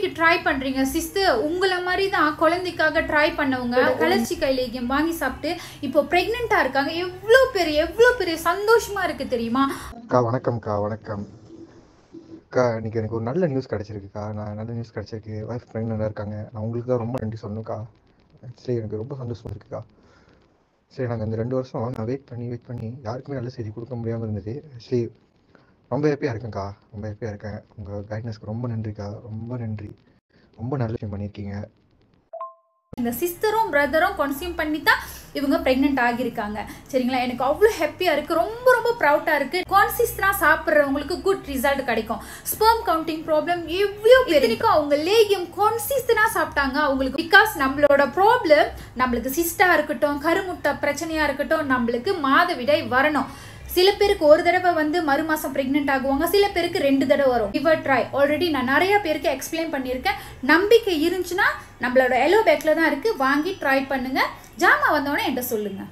குழந்தைக்கு ட்ரை பண்றீங்க சிஸ்டர், உங்களை மாதிரி தான் குழந்தைக்காக ட்ரை பண்ணவங்க கலர்ச்சி கைலேகியம் வாங்கி சாப்பிட்டு இப்போ பிரெக்னெண்டா இருக்காங்க. எவ்வளோ பெரிய சந்தோஷமா இருக்கு தெரியுமா? வணக்கம்க்கா. இன்னைக்கு எனக்கு ஒரு நல்ல நியூஸ் கிடைச்சிருக்குக்கா. நல்ல நியூஸ் கிடைச்சிருக்கு. ஒய்ஃப் ப்ரெக்னெண்டாக இருக்காங்க. நான் உங்களுக்கு தான் ரொம்ப நன்றி சொல்லணும்க்கா. ஆக்சுவலி எனக்கு ரொம்ப சந்தோஷமா இருக்குக்கா. சரி, நாங்கள் இந்த 2 வருஷம் நான் வெயிட் பண்ணி யாருக்குமே நல்ல செய்தி கொடுக்க முடியாமல் இருந்தது. ஆக்சுவலி ரொம்ப ஹாப்பியாக இருக்கேன்க்கா. ரொம்ப ஹாப்பியாக இருக்கேன். உங்கள் கைட்னஸ்க்கு ரொம்ப நன்றிக்கா. ரொம்ப நன்றி. ரொம்ப நல்ல விஷயம் பண்ணியிருக்கீங்க. இந்த சிஸ்டரும் பிரதரும் கன்சியூம் பண்ணி தான் இவங்க பிரெக்னென்ட் ஆகியிருக்காங்க. சரிங்களா? எனக்கு அவ்வளோ ஹாப்பியாக இருக்குது. ரொம்ப ப்ரௌட்டாக இருக்குது. கான்சிஸ்டன்டாக சாப்பிட்றவங்களுக்கு குட் ரிசல்ட் கிடைக்கும். ஸ்பெர்ம் கவுண்டிங் ப்ராப்ளம் எவ்வளோ பெருக்கும் அவங்க லேகியம் கான்சிஸ்டன்டாக சாப்பிட்டாங்க அவங்களுக்கு. பிகாஸ் நம்மளோட ப்ராப்ளம் நம்மளுக்கு சிஸ்டாக இருக்கட்டும், கருமுட்டை பிரச்சனையாக இருக்கட்டும், நம்மளுக்கு மாதவிடாய் வரணும். சில பேருக்கு ஒரு தடவை வந்து மறு மாதம் ப்ரெக்னென்ட் ஆகுவாங்க, சில பேருக்கு 2 தடவை வரும். இவர் ட்ரை ஆல்ரெடி நான் நிறைய பேருக்கு எக்ஸ்பிளைன் பண்ணியிருக்கேன். நம்பிக்கை இருந்துச்சுன்னா நம்மளோட எலோ பேக்கில் தான் இருக்குது, வாங்கி ட்ரை பண்ணுங்கள். ஜாமா வந்தோடனே என்கிட்ட சொல்லுங்கள்.